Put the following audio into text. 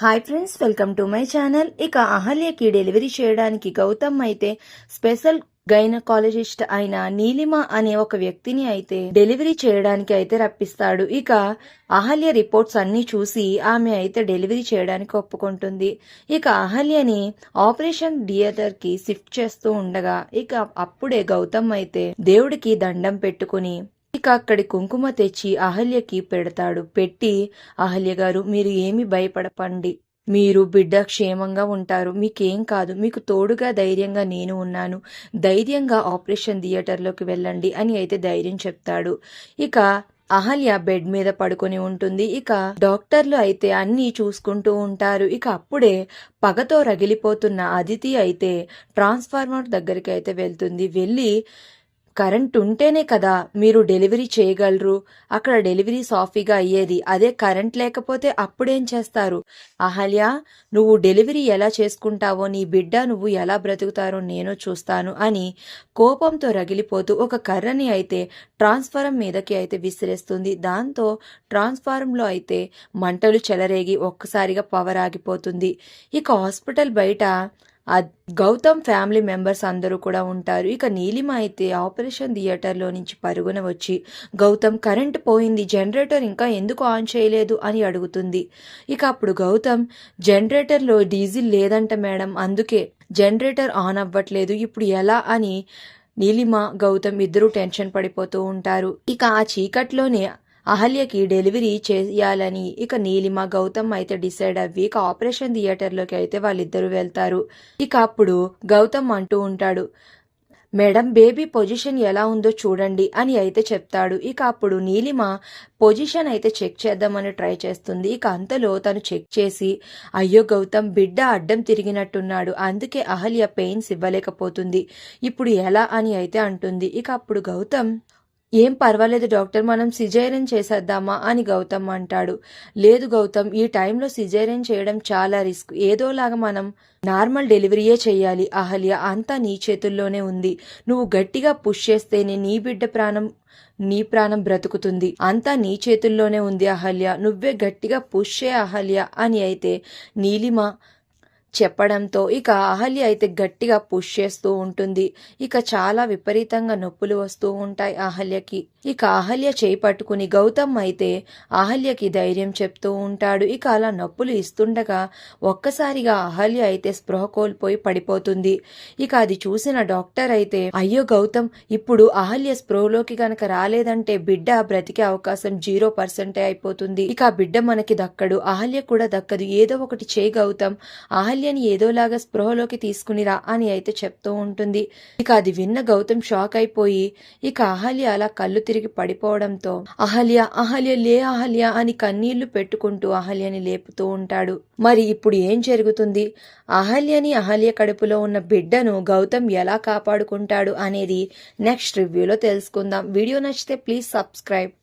Hi friends, welcome to my channel. ఇక అహల్యకి delivery చేయడానికి గౌతమ్ అయితే స్పెషల్ గైనకాలజిస్ట్ అయిన నీలిమ అనే ఒక వ్యక్తిని అయితే డెలివరీ చేయడానికి అయితే రప్పిస్తాడు. ఇక అహల్య రిపోర్ట్స్ అన్ని చూసి ఆమె అయితే డెలివరీ చేయడానికి ఒప్పుకుంటుంది. ఇక అహల్యని ఆపరేషన్ థియేటర్ కి షిఫ్ట్ చేస్తూ ఉండగా ఇక అప్పుడే గౌతమ్ అయితే దేవుడికి దండం పెట్టుకుని ఇక అక్కడి కుంకుమ తెచ్చి అహల్యకి పెడతాడు. పెట్టి, అహల్య గారు, మీరు ఏమి భయపడకండి, మీరు బిడ్డ క్షేమంగా ఉంటారు, మీకేం కాదు, మీకు తోడుగా ధైర్యంగా నేను ఉన్నాను, ధైర్యంగా ఆపరేషన్ థియేటర్లోకి వెళ్ళండి అని అయితే ధైర్యం చెప్తాడు. ఇక అహల్య బెడ్ మీద పడుకొని ఉంటుంది. ఇక డాక్టర్లు అయితే అన్నీ చూసుకుంటూ ఉంటారు. ఇక అప్పుడే పగతో రగిలిపోతున్న అదితి అయితే ట్రాన్స్ఫార్మర్ దగ్గరికి అయితే వెళ్తుంది. వెళ్ళి, కరెంట్ ఉంటేనే కదా మీరు డెలివరీ చేయగలరు, అక్కడ డెలివరీ సాఫీగా అయ్యేది, అదే కరెంట్ లేకపోతే అప్పుడేం చేస్తారు? అహల్య, నువ్వు డెలివరీ ఎలా చేసుకుంటావో, నీ బిడ్డ నువ్వు ఎలా బ్రతుకుతారో నేను చూస్తాను అని కోపంతో రగిలిపోతూ ఒక కర్రని అయితే ట్రాన్స్ఫారం మీదకి అయితే విసిరేస్తుంది. దాంతో ట్రాన్స్ఫారంలో అయితే మంటలు చెలరేగి ఒక్కసారిగా పవర్ ఆగిపోతుంది. ఇక హాస్పిటల్ బయట గౌతమ్ ఫ్యామిలీ మెంబర్స్ అందరూ కూడా ఉంటారు. ఇక నీలిమ అయితే ఆపరేషన్ థియేటర్లో నుంచి పరుగున వచ్చి, గౌతమ్, కరెంట్ పోయింది, జనరేటర్ ఇంకా ఎందుకు ఆన్ చేయలేదు అని అడుగుతుంది. ఇక అప్పుడు గౌతమ్, జనరేటర్లో డీజిల్ లేదంట మేడం, అందుకే జనరేటర్ ఆన్ అవ్వట్లేదు, ఇప్పుడు ఎలా అని నీలిమ గౌతమ్ ఇద్దరూ టెన్షన్ పడిపోతూ ఉంటారు. ఇక ఆ చీకట్లోనే అహల్యకి డెలివరీ చేయాలని ఇక నీలిమ గౌతమ్ అయితే డిసైడ్ అవ్వి ఇక ఆపరేషన్ థియేటర్లోకి అయితే వాళ్ళిద్దరూ వెళ్తారు. ఇక అప్పుడు గౌతమ్ అంటూ ఉంటాడు, మేడం, బేబీ పొజిషన్ ఎలా ఉందో చూడండి అని అయితే చెప్తాడు. ఇక అప్పుడు నీలిమ పొజిషన్ అయితే చెక్ చేద్దామని ట్రై చేస్తుంది. ఇక అంతలో తను చెక్ చేసి, అయ్యో గౌతమ్, బిడ్డ అడ్డం తిరిగినట్టున్నాడు, అందుకే అహల్య పెయిన్స్ ఇవ్వలేకపోతుంది, ఇప్పుడు ఎలా అని అయితే అంటుంది. ఇక అప్పుడు గౌతమ్, ఏం పర్వాలేదు డాక్టర్, మనం సిజేరియన్ చేసేద్దామా అని గౌతమ్ అంటాడు. లేదు గౌతమ్, ఈ టైంలో సిజేరియన్ చేయడం చాలా రిస్క్, ఏదోలాగా మనం నార్మల్ డెలివరీయే చెయ్యాలి. అహల్య, అంతా నీ చేతుల్లోనే ఉంది, నువ్వు గట్టిగా పుష్ చేస్తేనే నీ ప్రాణం బ్రతుకుతుంది, అంతా నీ చేతుల్లోనే ఉంది అహల్య, నువ్వే గట్టిగా పుష్ చే అహల్య అని అయితే నీలిమ చెప్పడంతో ఇక అహల్య అయితే గట్టిగా పుష్ చేస్తూ ఉంటుంది. ఇక చాలా విపరీతంగా నొప్పులు వస్తూ ఉంటాయి అహల్యకి. ఇక అహల్య చేయి పట్టుకుని గౌతమ్ అయితే అహల్యకి ధైర్యం చెప్తూ ఉంటాడు. ఇక అలా నొప్పులు ఇస్తుండగా ఒక్కసారిగా అహల్య అయితే స్పృహ కోల్పోయి పడిపోతుంది. ఇక అది చూసిన డాక్టర్ అయితే, అయ్యో గౌతమ్, ఇప్పుడు అహల్య స్పృహలోకి గనక రాలేదంటే బిడ్డ బ్రతికే అవకాశం 0% అయిపోతుంది, ఇక ఆ బిడ్డ మనకి దక్కడు, అహల్య కూడా దక్కదు, ఏదో ఒకటి చేయి గౌతమ్, అహల్యని ఏదోలాగా స్పృహలోకి తీసుకునిరా అని అయితే చెప్తూ ఉంటుంది. ఇక అది విన్న గౌతమ్ షాక్ అయిపోయి ఇక అహల్య అలా కళ్ళు తిరిగి పడిపోవడంతో, అహల్య, అహల్య, లే అహల్య అని కన్నీళ్లు పెట్టుకుంటూ అహల్యని లేపుతూ ఉంటాడు. మరి ఇప్పుడు ఏం జరుగుతుంది? అహల్యని, అహల్య కడుపులో ఉన్న బిడ్డను గౌతమ్ ఎలా కాపాడుకుంటాడు అనేది నెక్స్ట్ రివ్యూలో తెలుసుకుందాం. వీడియో నచ్చితే ప్లీజ్ సబ్స్క్రైబ్.